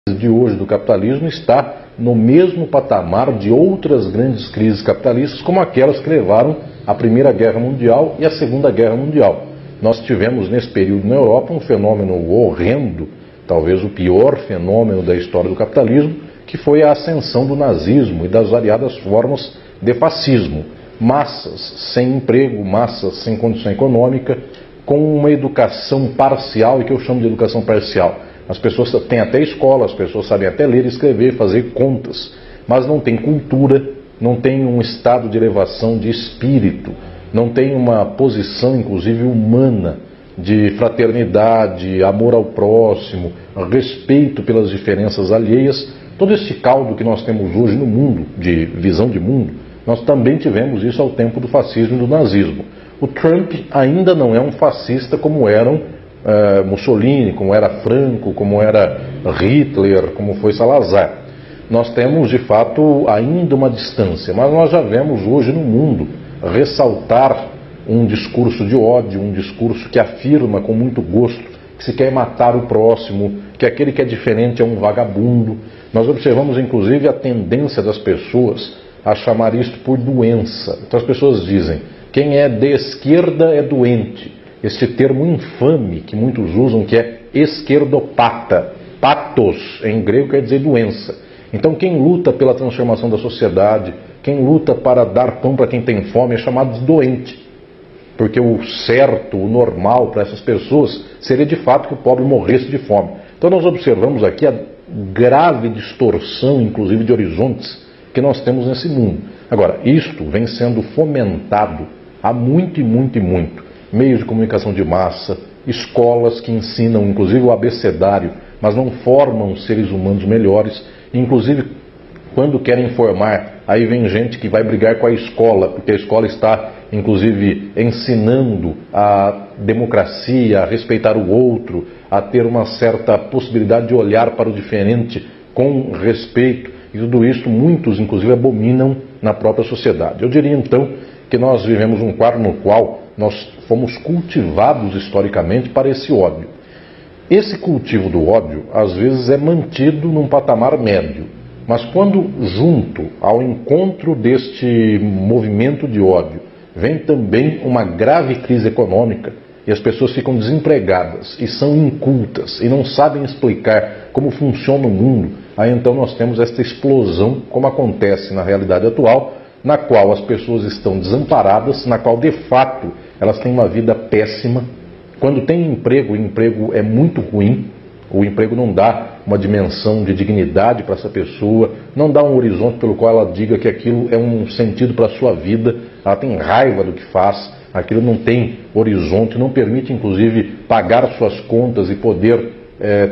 de hoje do capitalismo está no mesmo patamar de outras grandes crises capitalistas, como aquelas que levaram à Primeira Guerra Mundial e à Segunda Guerra Mundial. Nós tivemos nesse período na Europa um fenômeno horrendo, talvez o pior fenômeno da história do capitalismo, que foi a ascensão do nazismo e das variadas formas de fascismo. Massas sem emprego, massas sem condição econômica, com uma educação parcial, e que eu chamo de educação parcial. As pessoas têm até escola, as pessoas sabem até ler, escrever, fazer contas, mas não tem cultura, não tem um estado de elevação de espírito, não tem uma posição, inclusive, humana, de fraternidade, amor ao próximo, respeito pelas diferenças alheias. Todo esse caldo que nós temos hoje no mundo, de visão de mundo, nós também tivemos isso ao tempo do fascismo e do nazismo. O Trump ainda não é um fascista como eram Mussolini, como era Franco, como era Hitler, como foi Salazar. Nós temos, de fato, ainda uma distância, mas nós já vemos hoje no mundo ressaltar um discurso de ódio, um discurso que afirma com muito gosto que se quer matar o próximo, que aquele que é diferente é um vagabundo. Nós observamos, inclusive, a tendência das pessoas a chamar isto por doença. Então as pessoas dizem, quem é de esquerda é doente. Este termo infame que muitos usam, que é esquerdopata. Patos, em grego, quer dizer doença. Então quem luta pela transformação da sociedade, quem luta para dar pão para quem tem fome, é chamado de doente. Porque o certo, o normal para essas pessoas seria de fato que o pobre morresse de fome. Então nós observamos aqui a grave distorção, inclusive de horizontes, que nós temos nesse mundo. Agora, isto vem sendo fomentado há muito e muito e muito. Meios de comunicação de massa, escolas que ensinam inclusive o abecedário, mas não formam seres humanos melhores. Inclusive, quando querem formar, aí vem gente que vai brigar com a escola, porque a escola está, inclusive, ensinando a democracia, a respeitar o outro, a ter uma certa possibilidade de olhar para o diferente com respeito. E tudo isso, muitos, inclusive, abominam na própria sociedade. Eu diria, então, que nós vivemos um quadro no qual nós fomos cultivados historicamente para esse ódio. Esse cultivo do ódio, às vezes, é mantido num patamar médio. Mas quando, junto ao encontro deste movimento de ódio, vem também uma grave crise econômica, e as pessoas ficam desempregadas, e são incultas, e não sabem explicar como funciona o mundo, aí então nós temos esta explosão, como acontece na realidade atual, na qual as pessoas estão desamparadas, na qual de fato elas têm uma vida péssima. Quando tem emprego, o emprego é muito ruim, o emprego não dá uma dimensão de dignidade para essa pessoa, não dá um horizonte pelo qual ela diga que aquilo é um sentido para a sua vida, ela tem raiva do que faz, aquilo não tem horizonte, não permite inclusive pagar suas contas e poder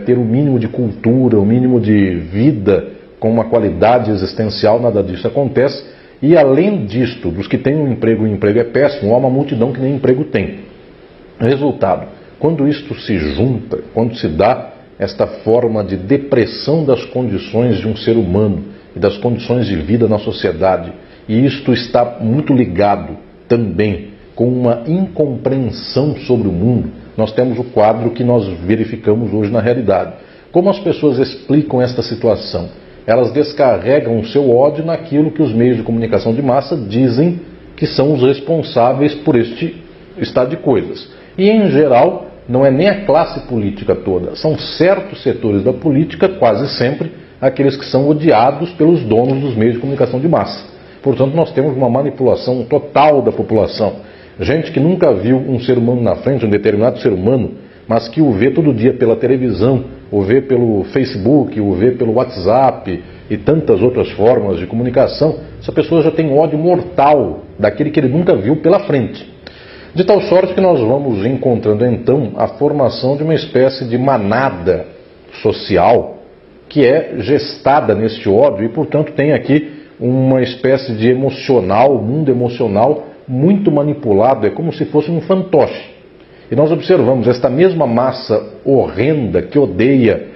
ter o mínimo de cultura, o mínimo de vida com uma qualidade existencial, nada disso acontece. E além disto, dos que têm um emprego, o emprego é péssimo, há uma multidão que nem emprego tem. Resultado, quando isto se junta, quando se dá esta forma de depressão das condições de um ser humano e das condições de vida na sociedade, e isto está muito ligado também com uma incompreensão sobre o mundo, nós temos o quadro que nós verificamos hoje na realidade. Como as pessoas explicam esta situação? Elas descarregam o seu ódio naquilo que os meios de comunicação de massa dizem que são os responsáveis por este estado de coisas. E, em geral, não é nem a classe política toda, são certos setores da política, quase sempre, aqueles que são odiados pelos donos dos meios de comunicação de massa. Portanto, nós temos uma manipulação total da população. Gente que nunca viu um ser humano na frente, um determinado ser humano, mas que o vê todo dia pela televisão, o vê pelo Facebook, o vê pelo WhatsApp e tantas outras formas de comunicação, essa pessoa já tem ódio mortal daquele que ele nunca viu pela frente. De tal sorte que nós vamos encontrando então a formação de uma espécie de manada social que é gestada neste ódio e, portanto, tem aqui uma espécie de emocional, mundo emocional muito manipulado, é como se fosse um fantoche. E nós observamos esta mesma massa horrenda que odeia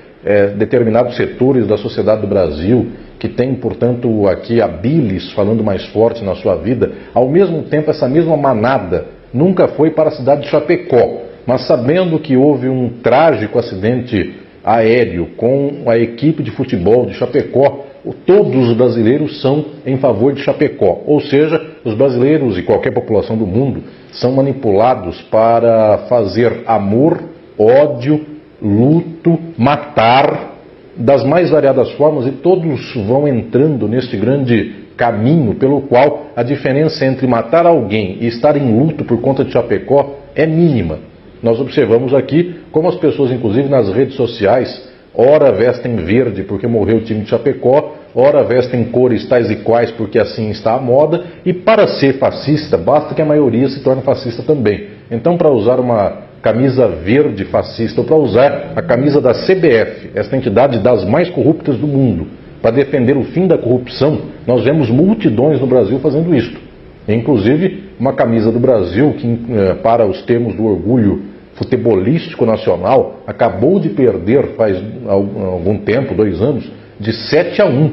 determinados setores da sociedade do Brasil, que tem, portanto, aqui a bilis falando mais forte na sua vida, ao mesmo tempo essa mesma manada nunca foi para a cidade de Chapecó, mas sabendo que houve um trágico acidente aéreo, com a equipe de futebol de Chapecó, todos os brasileiros são em favor de Chapecó. Ou seja, os brasileiros e qualquer população do mundo são manipulados para fazer amor, ódio, luto, matar, das mais variadas formas, e todos vão entrando neste grande caminho pelo qual a diferença entre matar alguém e estar em luto por conta de Chapecó é mínima. Nós observamos aqui como as pessoas, inclusive nas redes sociais, ora vestem verde porque morreu o time de Chapecó, ora vestem cores tais e quais porque assim está a moda, e para ser fascista basta que a maioria se torne fascista também. Então, para usar uma camisa verde fascista, ou para usar a camisa da CBF, esta entidade das mais corruptas do mundo, para defender o fim da corrupção, nós vemos multidões no Brasil fazendo isto. Inclusive, uma camisa do Brasil que, para os termos do orgulho futebolístico nacional, acabou de perder faz algum tempo, 2 anos, de 7-1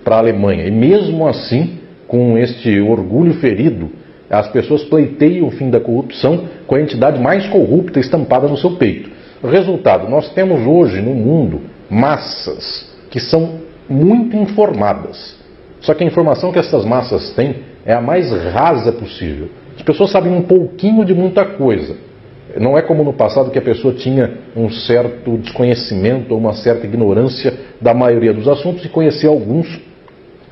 para a Alemanha. E mesmo assim, com este orgulho ferido, as pessoas pleiteiam o fim da corrupção com a entidade mais corrupta estampada no seu peito. Resultado, nós temos hoje no mundo massas que são muito informadas. Só que a informação que essas massas têm é a mais rasa possível. As pessoas sabem um pouquinho de muita coisa. Não é como no passado que a pessoa tinha um certo desconhecimento ou uma certa ignorância da maioria dos assuntos e conhecia alguns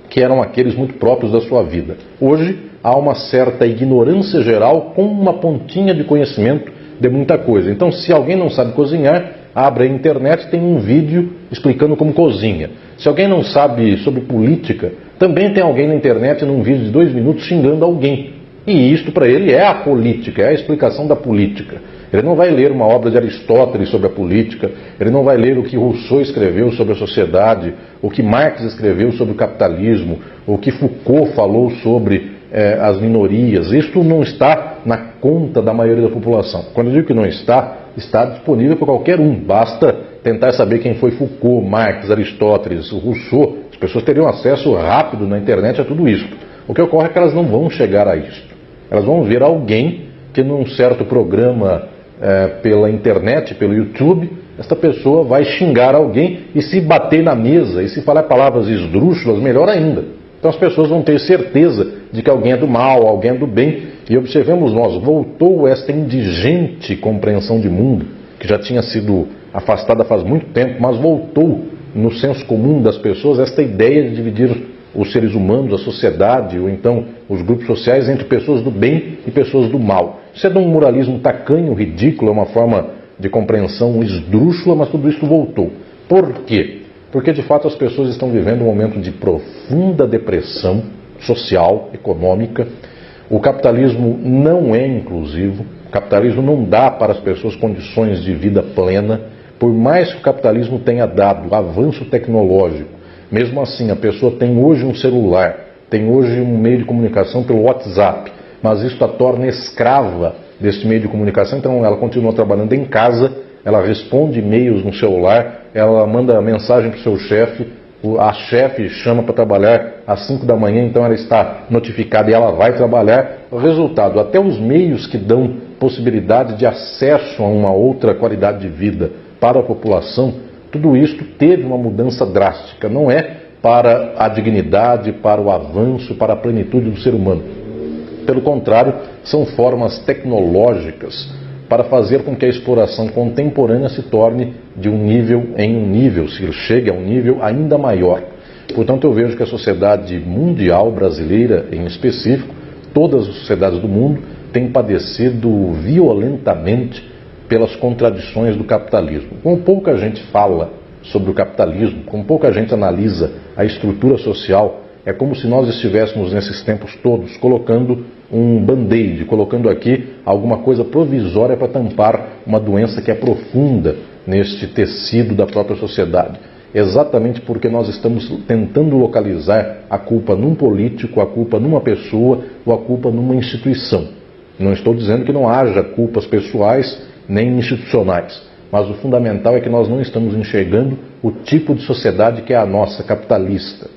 que eram aqueles muito próprios da sua vida. Hoje há uma certa ignorância geral com uma pontinha de conhecimento de muita coisa. Então, se alguém não sabe cozinhar, abre a internet, tem um vídeo explicando como cozinha. Se alguém não sabe sobre política, também tem alguém na internet num vídeo de 2 minutos xingando alguém. E isto para ele é a política, é a explicação da política. Ele não vai ler uma obra de Aristóteles sobre a política, ele não vai ler o que Rousseau escreveu sobre a sociedade, o que Marx escreveu sobre o capitalismo, o que Foucault falou sobre as minorias. Isto não está na conta da maioria da população. Quando eu digo que não está, está disponível para qualquer um. Basta tentar saber quem foi Foucault, Marx, Aristóteles, Rousseau. As pessoas teriam acesso rápido na internet a tudo isso. O que ocorre é que elas não vão chegar a isso. Elas vão ver alguém que num certo programa pela internet, pelo YouTube, esta pessoa vai xingar alguém, e se bater na mesa e se falar palavras esdrúxulas, melhor ainda. Então as pessoas vão ter certeza de que alguém é do mal, alguém é do bem. E observemos nós, voltou esta indigente compreensão de mundo, que já tinha sido afastada faz muito tempo, mas voltou no senso comum das pessoas esta ideia de dividir os seres humanos, a sociedade, ou então os grupos sociais, entre pessoas do bem e pessoas do mal. Isso é de um moralismo tacanho, ridículo, é uma forma de compreensão esdrúxula, mas tudo isso voltou. Por quê? Porque de fato as pessoas estão vivendo um momento de profunda depressão social, econômica. O capitalismo não é inclusivo, o capitalismo não dá para as pessoas condições de vida plena. Por mais que o capitalismo tenha dado avanço tecnológico, mesmo assim a pessoa tem hoje um celular, tem hoje um meio de comunicação pelo WhatsApp, mas isso a torna escrava desse meio de comunicação. Então ela continua trabalhando em casa, ela responde e-mails no celular, ela manda mensagem para o seu chefe, a chefe chama para trabalhar às 5 da manhã, então ela está notificada e ela vai trabalhar. O resultado, até os meios que dão possibilidade de acesso a uma outra qualidade de vida para a população, tudo isso teve uma mudança drástica. Não é para a dignidade, para o avanço, para a plenitude do ser humano. Pelo contrário, são formas tecnológicas para fazer com que a exploração contemporânea se torne de um nível em um nível, se chegue a um nível ainda maior. Portanto, eu vejo que a sociedade mundial, brasileira em específico, todas as sociedades do mundo, têm padecido violentamente pelas contradições do capitalismo. Como pouca gente fala sobre o capitalismo, como pouca gente analisa a estrutura social, é como se nós estivéssemos nesses tempos todos colocando um band-aid, colocando aqui alguma coisa provisória para tampar uma doença que é profunda neste tecido da própria sociedade. Exatamente porque nós estamos tentando localizar a culpa num político, a culpa numa pessoa ou a culpa numa instituição. Não estou dizendo que não haja culpas pessoais nem institucionais, mas o fundamental é que nós não estamos enxergando o tipo de sociedade que é a nossa, capitalista.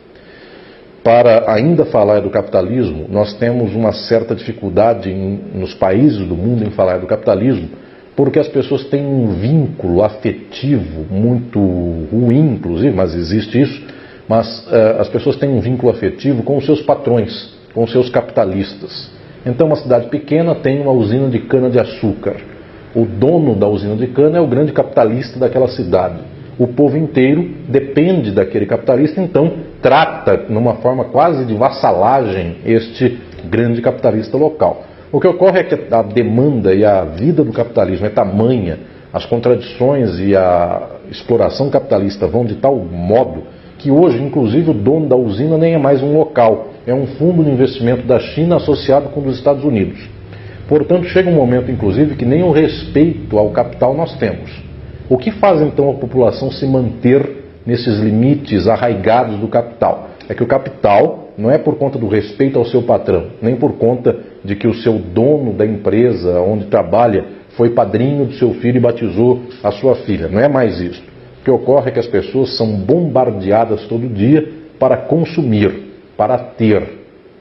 Para ainda falar do capitalismo, nós temos uma certa dificuldade nos países do mundo em falar do capitalismo, porque as pessoas têm um vínculo afetivo muito ruim, inclusive, mas existe isso, mas as pessoas têm um vínculo afetivo com os seus patrões, com os seus capitalistas. Então, uma cidade pequena tem uma usina de cana-de-açúcar. O dono da usina de cana é o grande capitalista daquela cidade. O povo inteiro depende daquele capitalista, então trata, numa forma quase de vassalagem, este grande capitalista local. O que ocorre é que a demanda e a vida do capitalismo é tamanha, as contradições e a exploração capitalista vão de tal modo que hoje, inclusive, o dono da usina nem é mais um local, é um fundo de investimento da China associado com o dos Estados Unidos. Portanto, chega um momento, inclusive, que nem o respeito ao capital nós temos. O que faz, então, a população se manter nesses limites arraigados do capital? É que o capital não é por conta do respeito ao seu patrão, nem por conta de que o seu dono da empresa onde trabalha foi padrinho do seu filho e batizou a sua filha. Não é mais isso. O que ocorre é que as pessoas são bombardeadas todo dia para consumir, para ter.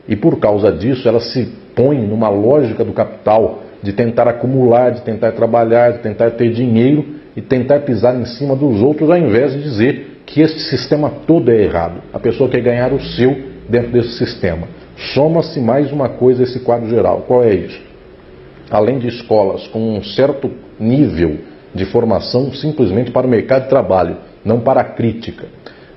E por causa disso elas se põem numa lógica do capital de tentar acumular, de tentar trabalhar, de tentar ter dinheiro e tentar pisar em cima dos outros, ao invés de dizer que este sistema todo é errado. A pessoa quer ganhar o seu dentro desse sistema. Soma-se mais uma coisa a esse quadro geral. Qual é isso? Além de escolas com um certo nível de formação simplesmente para o mercado de trabalho, não para a crítica.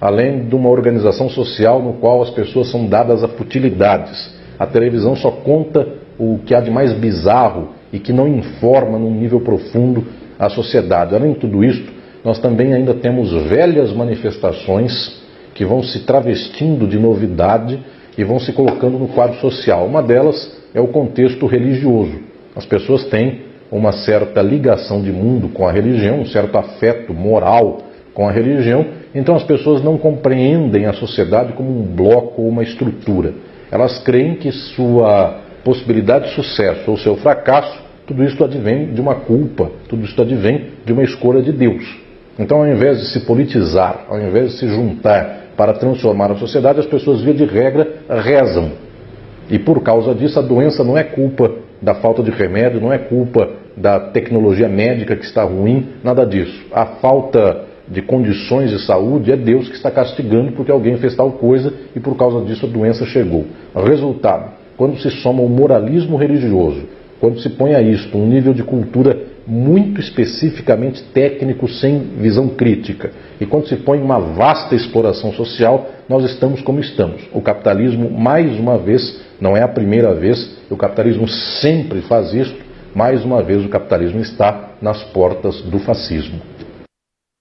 Além de uma organização social no qual as pessoas são dadas a futilidades. A televisão só conta o que há de mais bizarro e que não informa num nível profundo a sociedade. Além de tudo isso, nós também ainda temos velhas manifestações que vão se travestindo de novidade e vão se colocando no quadro social. Uma delas é o contexto religioso. As pessoas têm uma certa ligação de mundo com a religião, um certo afeto moral com a religião, então as pessoas não compreendem a sociedade como um bloco ou uma estrutura. Elas creem que sua possibilidade de sucesso ou seu fracasso, tudo isso advém de uma culpa, tudo isso advém de uma escolha de Deus. Então, ao invés de se politizar, ao invés de se juntar para transformar a sociedade, as pessoas, via de regra, rezam. E por causa disso, a doença não é culpa da falta de remédio, não é culpa da tecnologia médica que está ruim, nada disso. A falta de condições de saúde é Deus que está castigando porque alguém fez tal coisa e por causa disso a doença chegou. Resultado, quando se soma o moralismo religioso, quando se põe a isto um nível de cultura muito especificamente técnico, sem visão crítica, e quando se põe uma vasta exploração social, nós estamos como estamos. O capitalismo, mais uma vez, não é a primeira vez, o capitalismo sempre faz isso, mais uma vez o capitalismo está nas portas do fascismo.